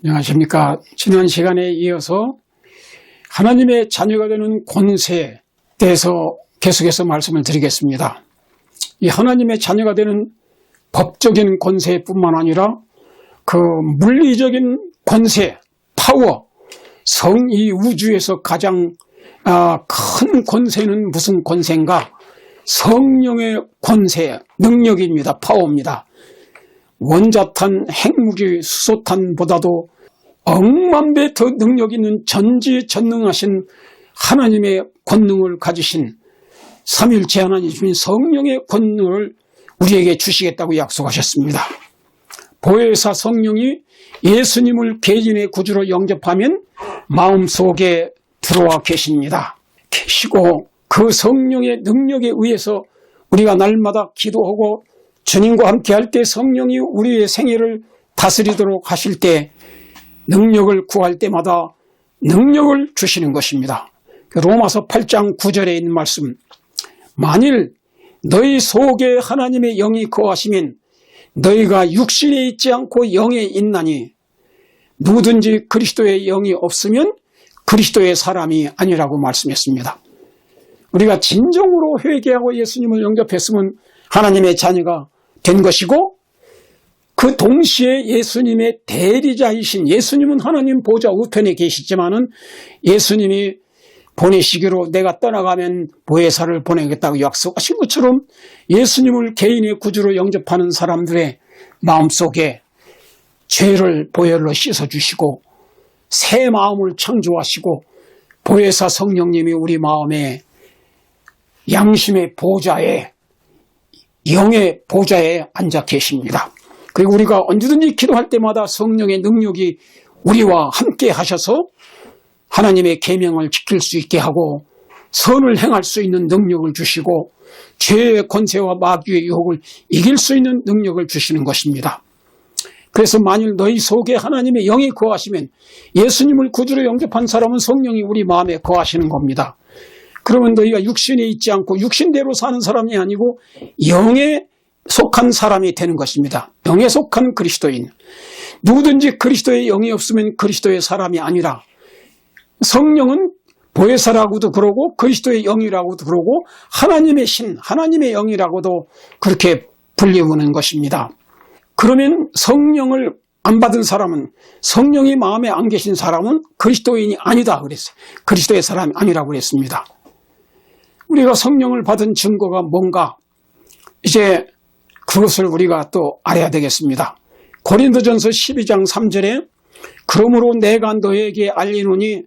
안녕하십니까. 지난 시간에 이어서 하나님의 자녀가 되는 권세에 대해서 계속해서 말씀을 드리겠습니다. 이 하나님의 자녀가 되는 법적인 권세뿐만 아니라 그 물리적인 권세, 파워, 이 우주에서 가장 큰 권세는 무슨 권세인가? 성령의 권세, 능력입니다. 파워입니다. 원자탄, 핵무기, 수소탄보다도 억만 배 더 능력 있는 전지전능하신 하나님의 권능을 가지신 삼위일체 하나님이 성령의 권능을 우리에게 주시겠다고 약속하셨습니다. 보혜사 성령이 예수님을 개인의 구주로 영접하면 마음속에 들어와 계십니다. 계시고 그 성령의 능력에 의해서 우리가 날마다 기도하고 주님과 함께 할 때 성령이 우리의 생애를 다스리도록 하실 때 능력을 구할 때마다 능력을 주시는 것입니다. 로마서 8장 9절에 있는 말씀, 만일 너희 속에 하나님의 영이 거하시면 너희가 육신에 있지 않고 영에 있나니 누구든지 그리스도의 영이 없으면 그리스도의 사람이 아니라고 말씀했습니다. 우리가 진정으로 회개하고 예수님을 영접했으면 하나님의 자녀가 된 것이고, 그 동시에 예수님의 대리자이신, 예수님은 하나님 보좌 우편에 계시지만은 예수님이 보내시기로 내가 떠나가면 보혜사를 보내겠다고 약속하신 것처럼 예수님을 개인의 구주로 영접하는 사람들의 마음속에 죄를 보혈로 씻어주시고 새 마음을 창조하시고 보혜사 성령님이 우리 마음에 양심의 보좌에, 영의 보좌에 앉아 계십니다. 그리고 우리가 언제든지 기도할 때마다 성령의 능력이 우리와 함께 하셔서 하나님의 계명을 지킬 수 있게 하고 선을 행할 수 있는 능력을 주시고 죄의 권세와 마귀의 유혹을 이길 수 있는 능력을 주시는 것입니다. 그래서 만일 너희 속에 하나님의 영이 거하시면, 예수님을 구주로 영접한 사람은 성령이 우리 마음에 거하시는 겁니다. 그러면 너희가 육신에 있지 않고 육신대로 사는 사람이 아니고 영에 속한 사람이 되는 것입니다. 영에 속한 그리스도인. 누구든지 그리스도의 영이 없으면 그리스도의 사람이 아니라, 성령은 보혜사라고도 그러고 그리스도의 영이라고도 그러고 하나님의 신, 하나님의 영이라고도 그렇게 불리우는 것입니다. 그러면 성령을 안 받은 사람은, 성령이 마음에 안 계신 사람은 그리스도인이 아니다 그랬어요. 그리스도의 사람이 아니라고 그랬습니다. 우리가 성령을 받은 증거가 뭔가, 이제 그것을 우리가 또 알아야 되겠습니다. 고린도전서 12장 3절에 그러므로 내가 너에게 알리노니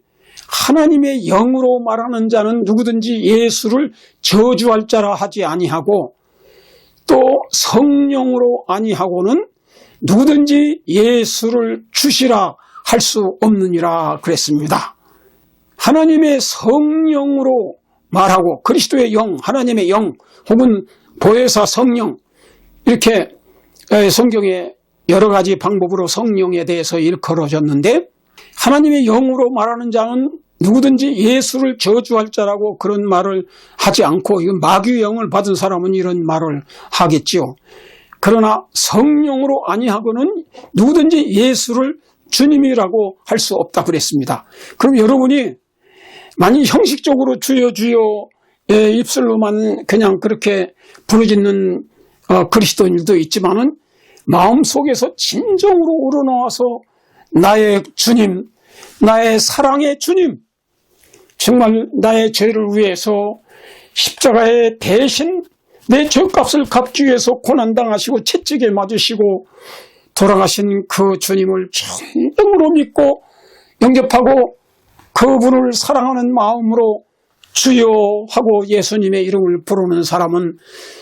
하나님의 영으로 말하는 자는 누구든지 예수를 저주할 자라 하지 아니하고 또 성령으로 아니하고는 누구든지 예수를 주시라 할 수 없느니라 그랬습니다. 하나님의 성령으로 말하고 그리스도의 영, 하나님의 영 혹은 보혜사 성령, 이렇게 성경에 여러 가지 방법으로 성령에 대해서 일컬어졌는데, 하나님의 영으로 말하는 자는 누구든지 예수를 저주할 자라고 그런 말을 하지 않고, 이건 마귀의 영을 받은 사람은 이런 말을 하겠지요. 그러나 성령으로 아니하고는 누구든지 예수를 주님이라고 할 수 없다 그랬습니다. 그럼 여러분이 만일 형식적으로 주여 주여의 입술로만 그냥 그렇게 부르짖는 그리스도인들도 있지만은 마음속에서 진정으로 우러나와서 나의 주님, 나의 사랑의 주님, 정말 나의 죄를 위해서 십자가에 대신 내 죄값을 갚기 위해서 고난당하시고 채찍에 맞으시고 돌아가신 그 주님을 진정으로 믿고 영접하고 그분을 사랑하는 마음으로 주여 하고 예수님의 이름을 부르는 사람은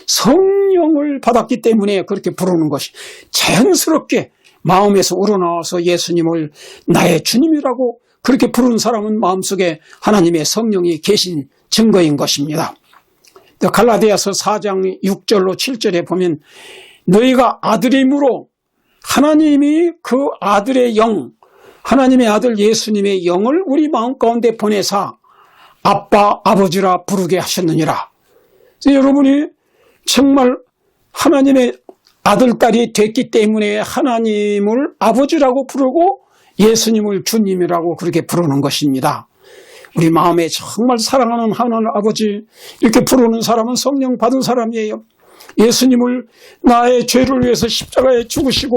성령을 받았기 때문에 그렇게 부르는 것이 자연스럽게 마음에서 우러나와서 예수님을 나의 주님이라고 그렇게 부르는 사람은 마음속에 하나님의 성령이 계신 증거인 것입니다. 갈라디아서 4장 6절로 7절에 보면 너희가 아들임으로 하나님이 그 아들의 영, 하나님의 아들 예수님의 영을 우리 마음 가운데 보내사 아빠, 아버지라 부르게 하셨느니라. 여러분이 정말 하나님의 아들, 딸이 됐기 때문에 하나님을 아버지라고 부르고 예수님을 주님이라고 그렇게 부르는 것입니다. 우리 마음에 정말 사랑하는 하나님 아버지 이렇게 부르는 사람은 성령 받은 사람이에요. 예수님을 나의 죄를 위해서 십자가에 죽으시고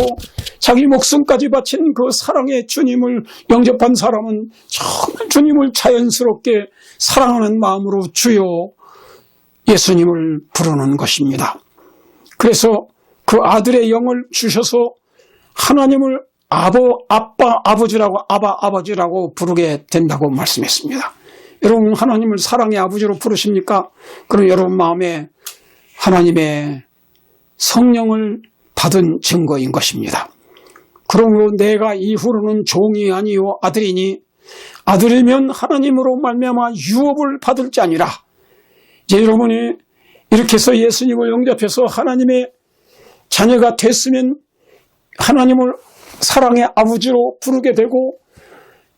자기 목숨까지 바친 그 사랑의 주님을 영접한 사람은 정말 주님을 자연스럽게 사랑하는 마음으로 주여 예수님을 부르는 것입니다. 그래서 그 아들의 영을 주셔서 하나님을 아버지라고 부르게 된다고 말씀했습니다. 여러분 하나님을 사랑의 아버지로 부르십니까? 그럼 여러분 마음에 하나님의 성령을 받은 증거인 것입니다. 그러므로 내가 이후로는 종이 아니요 아들이니 아들이면 하나님으로 말미암아 유업을 받을 자니라. 이제 여러분이 이렇게 해서 예수님을 영접해서 하나님의 자녀가 됐으면 하나님을 사랑의 아버지로 부르게 되고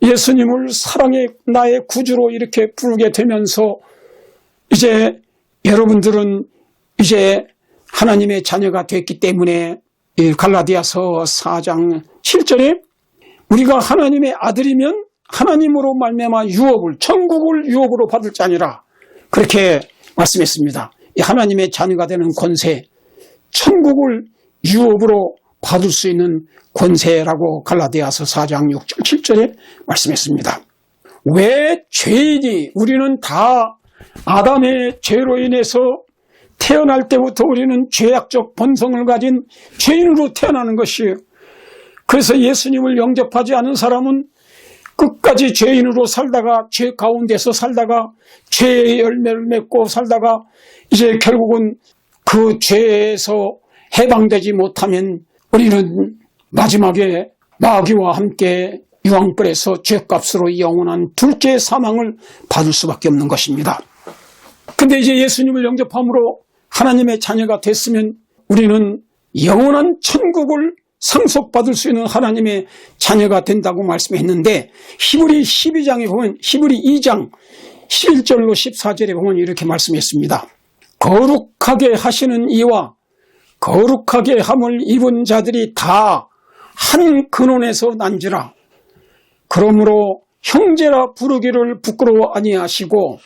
예수님을 사랑의 나의 구주로 이렇게 부르게 되면서 이제 여러분들은 이제 하나님의 자녀가 됐기 때문에 갈라디아서 4장 7절에 우리가 하나님의 아들이면 하나님으로 말미암아 유업을 천국을 유업으로 받을 자니라 그렇게 말씀했습니다. 하나님의 자녀가 되는 권세 천국을 유업으로 받을 수 있는 권세라고 갈라디아서 4장 6절 7절에 말씀했습니다. 왜 죄인이 우리는 다 아담의 죄로 인해서 태어날 때부터 우리는 죄악적 본성을 가진 죄인으로 태어나는 것이에요. 그래서 예수님을 영접하지 않은 사람은 끝까지 죄인으로 살다가 죄 가운데서 살다가 죄의 열매를 맺고 살다가 이제 결국은 그 죄에서 해방되지 못하면 우리는 마지막에 마귀와 함께 유황불에서 죄값으로 영원한 둘째 사망을 받을 수밖에 없는 것입니다. 근데 이제 예수님을 영접함으로 하나님의 자녀가 됐으면 우리는 영원한 천국을 상속받을 수 있는 하나님의 자녀가 된다고 말씀했는데 히브리 12장에 보면 히브리 2장 11절로 14절에 보면 이렇게 말씀했습니다. 거룩하게 하시는 이와 거룩하게 함을 입은 자들이 다 한 근원에서 난지라. 그러므로 형제라 부르기를 부끄러워 아니하시고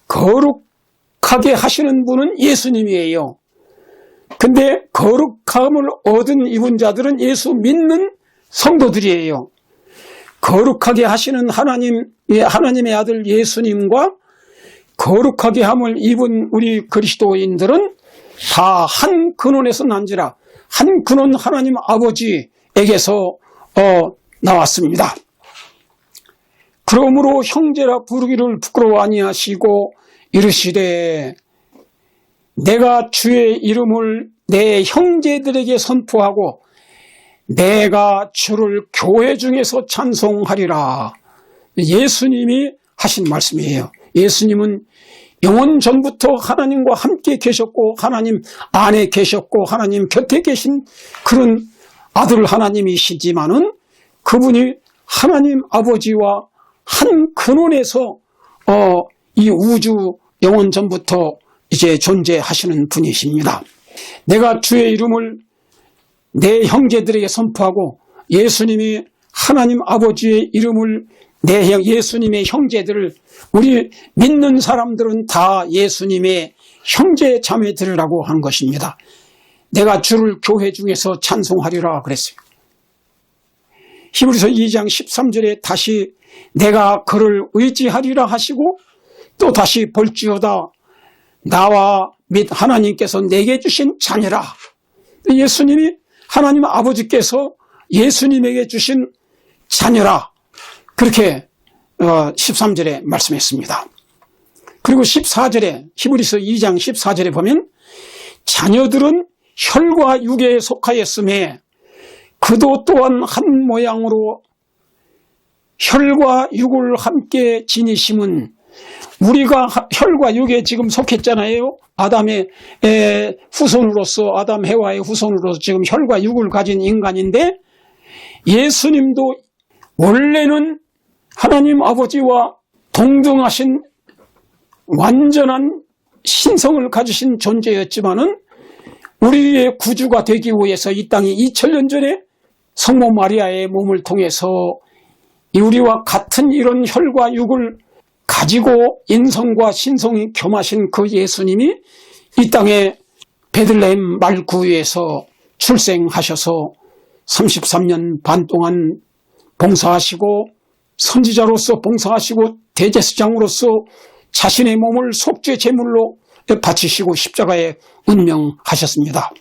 거룩하게 하시는 분은 예수님이에요. 근데 거룩함을 얻은 입은 자들은 예수 믿는 성도들이에요. 거룩하게 하시는 하나님의 아들 예수님과 거룩하게 함을 입은 우리 그리스도인들은 다 한 근원에서 난지라. 한 근원 하나님 아버지에게서 나왔습니다. 그러므로 형제라 부르기를 부끄러워 아니하시고 이르시되 내가 주의 이름을 내 형제들에게 선포하고 내가 주를 교회 중에서 찬송하리라. 예수님이 하신 말씀이에요. 예수님은 영원 전부터 하나님과 함께 계셨고 하나님 안에 계셨고 하나님 곁에 계신 그런 아들 하나님이시지만은 그분이 하나님 아버지와 한 근원에서 이 우주 영원 전부터 이제 존재하시는 분이십니다. 내가 주의 이름을 내 형제들에게 선포하고 예수님이 하나님 아버지의 이름을 예수님의 형제들을 우리 믿는 사람들은 다 예수님의 형제 자매들이라고 하는 것입니다. 내가 주를 교회 중에서 찬송하리라 그랬어요. 히브리서 2장 13절에 다시 내가 그를 의지하리라 하시고 또 다시 볼지어다 나와 및 하나님께서 내게 주신 자녀라. 예수님이 하나님 아버지께서 예수님에게 주신 자녀라. 그렇게 13절에 말씀했습니다. 그리고 14절에 히브리서 2장 14절에 보면 자녀들은 혈과 육에 속하였음에 그도 또한 한 모양으로 혈과 육을 함께 지니심은 우리가 혈과 육에 지금 속했잖아요. 아담의 후손으로서 아담 해와의 후손으로서 지금 혈과 육을 가진 인간인데 예수님도 원래는 하나님 아버지와 동등하신 완전한 신성을 가지신 존재였지만은 우리의 구주가 되기 위해서 이 땅에 2000년 전에 성모 마리아의 몸을 통해서 우리와 같은 이런 혈과 육을 가지고 인성과 신성이 겸하신 그 예수님이 이 땅에 베들레헴 말구유에서 출생하셔서 33년 반 동안 봉사하시고 선지자로서 봉사하시고 대제사장으로서 자신의 몸을 속죄 제물로 바치시고 십자가에 운명하셨습니다.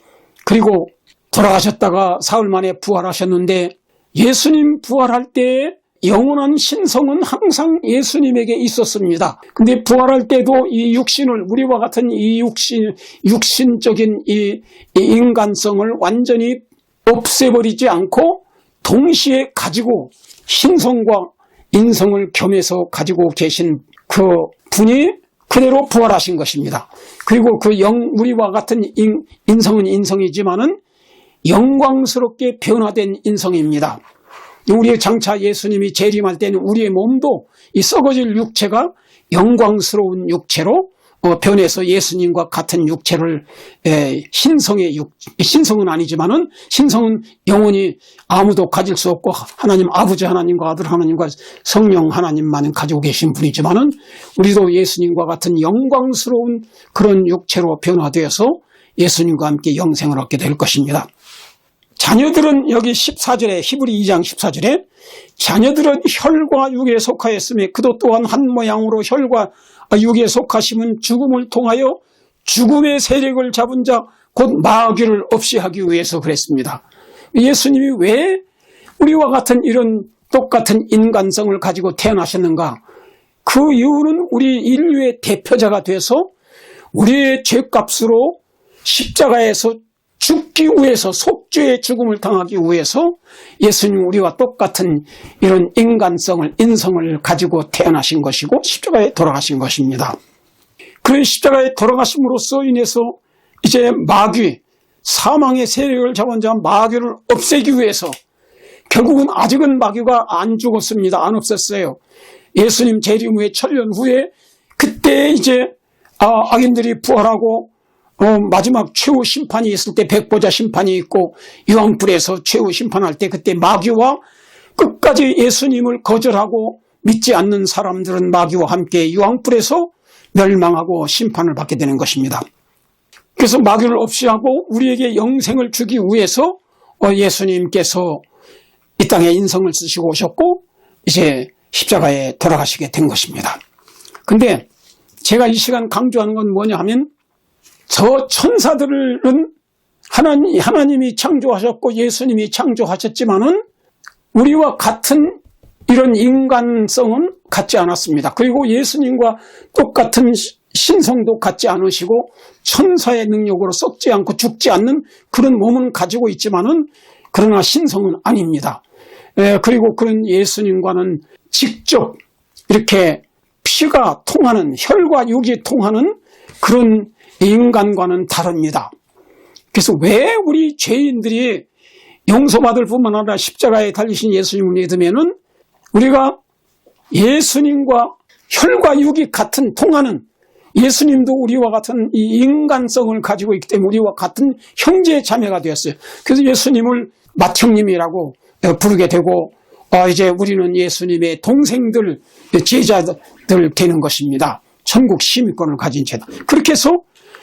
그리고 돌아가셨다가 사흘 만에 부활하셨는데 예수님 부활할 때 영원한 신성은 항상 예수님에게 있었습니다. 근데 부활할 때도 이 육신을 우리와 같은 이 육신적인 이 인간성을 완전히 없애버리지 않고 동시에 가지고 신성과 인성을 겸해서 가지고 계신 그 분이 그대로 부활하신 것입니다. 그리고 그 우리와 같은 인성은 인성이지만은 영광스럽게 변화된 인성입니다. 우리의 장차 예수님이 재림할 때는 우리의 몸도 이 썩어질 육체가 영광스러운 육체로 변해서 예수님과 같은 육체를 신성은 아니지만은 신성은 영원히 아무도 가질 수 없고 하나님 아버지 하나님과 아들 하나님과 성령 하나님만은 가지고 계신 분이지만은 우리도 예수님과 같은 영광스러운 그런 육체로 변화되어서 예수님과 함께 영생을 얻게 될 것입니다. 자녀들은 여기 14절에 히브리 2장 14절에 자녀들은 혈과 육에 속하였으며 그도 또한 한 모양으로 혈과 육에 속하심은 죽음을 통하여 죽음의 세력을 잡은 자 곧 마귀를 없이 하기 위해서 그랬습니다. 예수님이 왜 우리와 같은 이런 똑같은 인간성을 가지고 태어나셨는가? 그 이유는 우리 인류의 대표자가 돼서 우리의 죄값으로 십자가에서 죽기 위해서 속죄의 죽음을 당하기 위해서 예수님 우리와 똑같은 이런 인성을 가지고 태어나신 것이고 십자가에 돌아가신 것입니다. 그런 십자가에 돌아가심으로써 인해서 이제 마귀, 사망의 세력을 잡은 자 마귀를 없애기 위해서 결국은 아직은 마귀가 안 죽었습니다. 안 없었어요. 예수님 재림 후에 천년 후에 그때 이제 악인들이 부활하고 마지막 최후 심판이 있을 때 백보자 심판이 있고 유황불에서 최후 심판할 때 그때 마귀와 끝까지 예수님을 거절하고 믿지 않는 사람들은 마귀와 함께 유황불에서 멸망하고 심판을 받게 되는 것입니다. 그래서 마귀를 없이 하고 우리에게 영생을 주기 위해서 예수님께서 이 땅에 인성을 쓰시고 오셨고 이제 십자가에 돌아가시게 된 것입니다. 근데 제가 이 시간 강조하는 건 뭐냐 하면 저 천사들은 하나님이 창조하셨고 예수님이 창조하셨지만은 우리와 같은 이런 인간성은 갖지 않았습니다. 그리고 예수님과 똑같은 신성도 갖지 않으시고 천사의 능력으로 썩지 않고 죽지 않는 그런 몸은 가지고 있지만은 그러나 신성은 아닙니다. 그리고 그런 예수님과는 직접 이렇게 피가 통하는 혈과 육이 통하는 그런 인간과는 다릅니다. 그래서 왜 우리 죄인들이 용서받을 뿐만 아니라 십자가에 달리신 예수님을 믿으면은 우리가 예수님과 혈과 육이 같은 통하는 예수님도 우리와 같은 이 인간성을 가지고 있기 때문에 우리와 같은 형제 자매가 되었어요. 그래서 예수님을 맏형님이라고 부르게 되고 이제 우리는 예수님의 동생들, 제자들 되는 것입니다. 천국 시민권을 가진 죄다. 그렇게 해서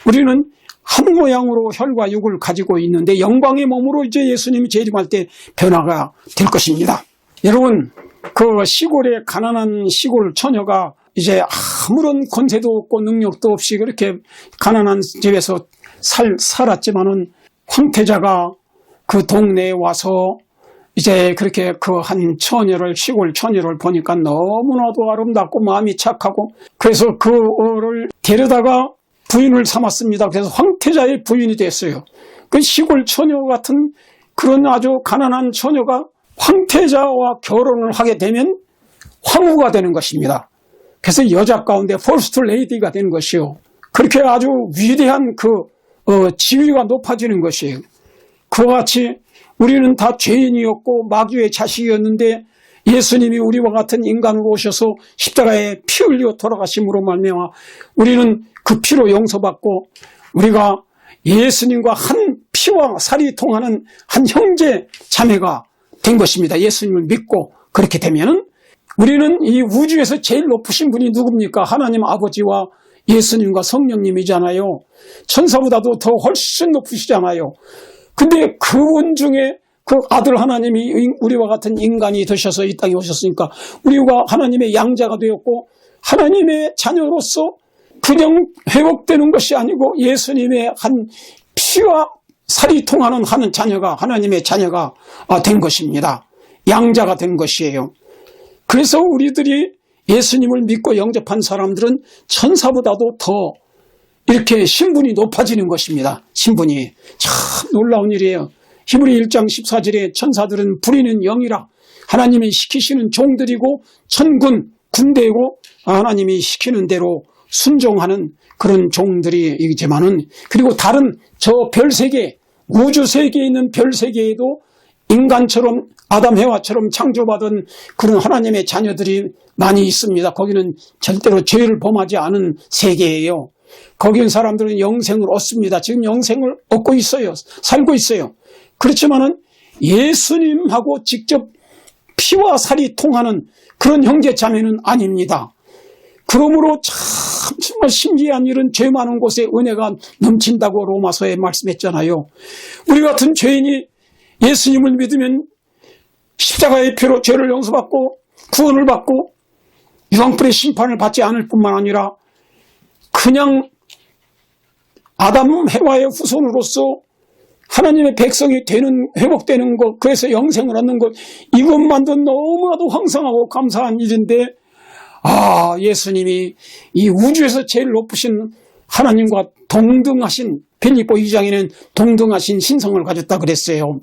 우리는 한 모양으로 혈과 육을 가지고 있는데 영광의 몸으로 이제 예수님이 재림할 때 변화가 될 것입니다. 여러분, 그 시골의 가난한 시골 처녀가 이제 아무런 권세도 없고 능력도 없이 그렇게 가난한 집에서 살았지만은 황태자가 그 동네에 와서 이제 그렇게 그 한 시골 처녀를 보니까 너무나도 아름답고 마음이 착하고 그래서 그를 데려다가 부인을 삼았습니다. 그래서 황태자의 부인이 됐어요. 그 시골 처녀 같은 그런 아주 가난한 처녀가 황태자와 결혼을 하게 되면 황후가 되는 것입니다. 그래서 여자 가운데 퍼스트 레이디가 되는 것이요. 그렇게 아주 위대한 지위가 높아지는 것이에요. 그와 같이 우리는 다 죄인이었고 마귀의 자식이었는데 예수님이 우리와 같은 인간으로 오셔서 십자가에 피 흘려 돌아가심으로 말미암아 우리는 그 피로 용서받고 우리가 예수님과 한 피와 살이 통하는 한 형제 자매가 된 것입니다. 예수님을 믿고 그렇게 되면은 우리는 이 우주에서 제일 높으신 분이 누굽니까? 하나님 아버지와 예수님과 성령님이잖아요. 천사보다도 더 훨씬 높으시잖아요. 근데 그분 중에 그 아들 하나님이 우리와 같은 인간이 되셔서 이 땅에 오셨으니까 우리가 하나님의 양자가 되었고 하나님의 자녀로서 그냥 회복되는 것이 아니고 예수님의 한 피와 살이 통하는 하는 자녀가 하나님의 자녀가 된 것입니다. 양자가 된 것이에요. 그래서 우리들이 예수님을 믿고 영접한 사람들은 천사보다도 더 이렇게 신분이 높아지는 것입니다. 신분이 참 놀라운 일이에요. 히브리 1장 14절에 천사들은 부리는 영이라 하나님이 시키시는 종들이고 천군 군대이고 하나님이 시키는 대로 순종하는 그런 종들이지만은 그리고 다른 저 별세계 우주 세계에 있는 별세계에도 인간처럼 아담 해와처럼 창조받은 그런 하나님의 자녀들이 많이 있습니다. 거기는 절대로 죄를 범하지 않은 세계예요. 거기는 사람들은 영생을 얻습니다. 지금 영생을 얻고 있어요. 살고 있어요. 그렇지만은 예수님하고 직접 피와 살이 통하는 그런 형제 자매는 아닙니다. 그러므로 참 정말 신기한 일은 죄 많은 곳에 은혜가 넘친다고 로마서에 말씀했잖아요. 우리 같은 죄인이 예수님을 믿으면 십자가의 피로 죄를 용서받고 구원을 받고 유황불의 심판을 받지 않을 뿐만 아니라 그냥 아담 해와의 후손으로서 하나님의 백성이 되는 회복되는 것, 그래서 영생을 얻는 것, 이것만도 너무나도 황성하고 감사한 일인데 예수님이 이 우주에서 제일 높으신 하나님과 동등하신, 빌립보 2장에는 동등하신 신성을 가졌다 그랬어요.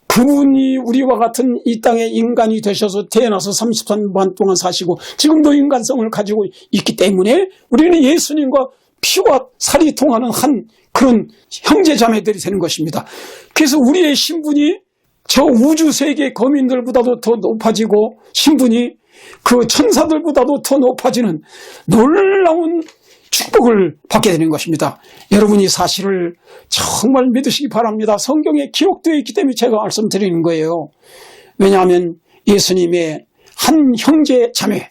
그분이 우리와 같은 이 땅의 인간이 되셔서 태어나서 33만 동안 사시고 지금도 인간성을 가지고 있기 때문에 우리는 예수님과 피와 살이 통하는 한 그런 형제 자매들이 되는 것입니다. 그래서 우리의 신분이 저 우주 세계 거민들보다도 더 높아지고 신분이 그 천사들보다도 더 높아지는 놀라운 축복을 받게 되는 것입니다. 여러분이 사실을 정말 믿으시기 바랍니다. 성경에 기록되어 있기 때문에 제가 말씀드리는 거예요. 왜냐하면 예수님의 한 형제 자매,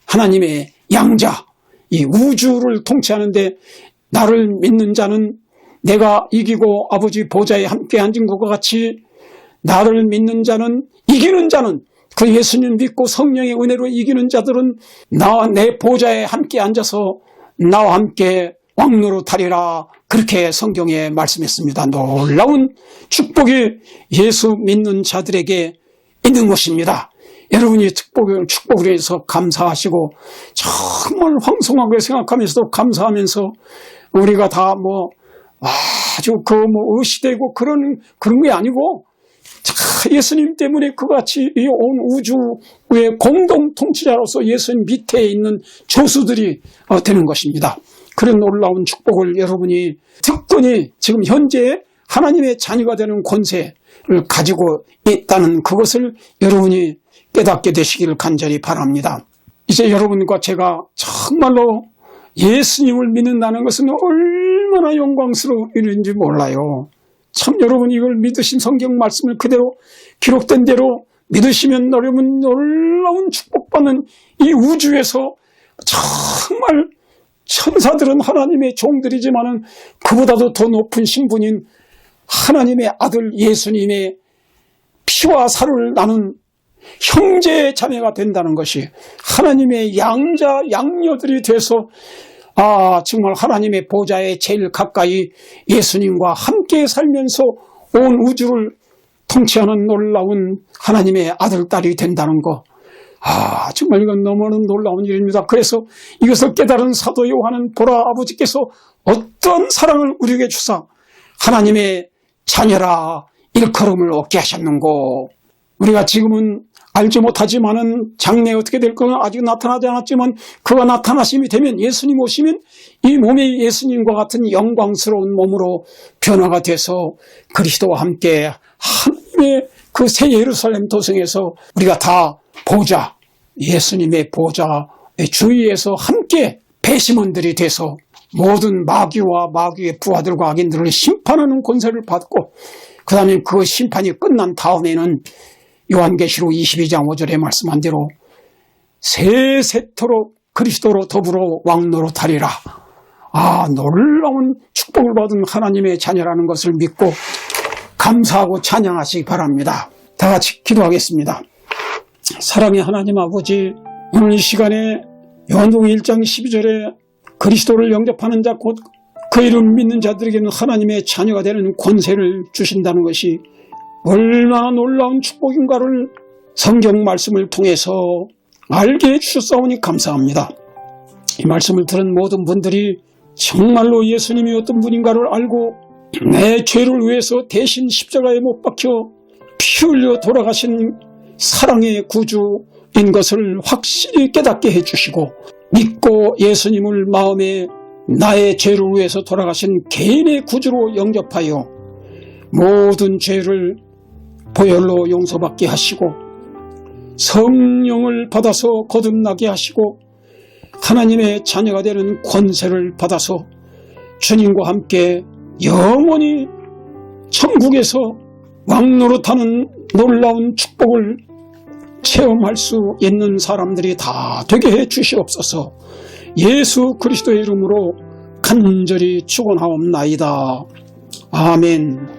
하나님의 양자, 이 우주를 통치하는데 나를 믿는 자는 내가 이기고 아버지 보좌에 함께 앉은 것과 같이 나를 믿는 자는, 이기는 자는, 그 예수님 믿고 성령의 은혜로 이기는 자들은 나와 내 보좌에 함께 앉아서 나와 함께 왕노로 타리라, 그렇게 성경에 말씀했습니다. 놀라운 축복이 예수 믿는 자들에게 있는 것입니다. 여러분이 축복을 해서 감사하시고 정말 황송하게 생각하면서도 감사하면서 우리가 다 아주 의시되고 그런 게 아니고 예수님 때문에 그같이 이 온 우주의 공동 통치자로서 예수님 밑에 있는 조수들이 되는 것입니다. 그런 놀라운 축복을 여러분이 특권이 지금 현재 하나님의 자녀가 되는 권세를 가지고 있다는 그것을 여러분이 깨닫게 되시기를 간절히 바랍니다. 이제 여러분과 제가 정말로 예수님을 믿는다는 것은 얼마나 영광스러운 일인지 몰라요. 참 여러분 이걸 믿으신 성경 말씀을 그대로 기록된 대로 믿으시면 여러분 놀라운 축복받는 이 우주에서 정말 천사들은 하나님의 종들이지만은 그보다도 더 높은 신분인 하나님의 아들 예수님의 피와 살을 나눈 형제 자매가 된다는 것이 하나님의 양자 양녀들이 돼서 정말 하나님의 보좌에 제일 가까이 예수님과 함께 살면서 온 우주를 통치하는 놀라운 하나님의 아들, 딸이 된다는 것. 정말 이건 너무나 놀라운 일입니다. 그래서 이것을 깨달은 사도 요한은 보라, 아버지께서 어떤 사랑을 우리에게 주사 하나님의 자녀라 일컬음을 얻게 하셨는고. 우리가 지금은 알지 못하지만은 장래에 어떻게 될 거는 아직 나타나지 않았지만 그가 나타나심이 되면, 예수님 오시면 이 몸이 예수님과 같은 영광스러운 몸으로 변화가 돼서 그리스도와 함께 하나님의 그 새 예루살렘 도성에서 우리가 다 보좌, 예수님의 보좌의 주위에서 함께 배심원들이 돼서 모든 마귀와 마귀의 부하들과 악인들을 심판하는 권세를 받고, 그 다음에 그 심판이 끝난 다음에는 요한계시록 22장 5절에 말씀한 대로 세세토록 그리스도로 더불어 왕노릇하리라. 놀라운 축복을 받은 하나님의 자녀라는 것을 믿고 감사하고 찬양하시기 바랍니다. 다 같이 기도하겠습니다. 사랑의 하나님 아버지, 오늘 이 시간에 요한복음 1장 12절에 그리스도를 영접하는 자 곧 그 이름 믿는 자들에게는 하나님의 자녀가 되는 권세를 주신다는 것이 얼마나 놀라운 축복인가를 성경 말씀을 통해서 알게 해주셨사오니 감사합니다. 이 말씀을 들은 모든 분들이 정말로 예수님이 어떤 분인가를 알고 내 죄를 위해서 대신 십자가에 못 박혀 피 흘려 돌아가신 사랑의 구주인 것을 확실히 깨닫게 해주시고 믿고 예수님을 마음에 나의 죄를 위해서 돌아가신 개인의 구주로 영접하여 모든 죄를 보혈로 용서받게 하시고 성령을 받아서 거듭나게 하시고 하나님의 자녀가 되는 권세를 받아서 주님과 함께 영원히 천국에서 왕노릇하는 놀라운 축복을 체험할 수 있는 사람들이 다 되게 해 주시옵소서. 예수 그리스도의 이름으로 간절히 축원하옵나이다. 아멘.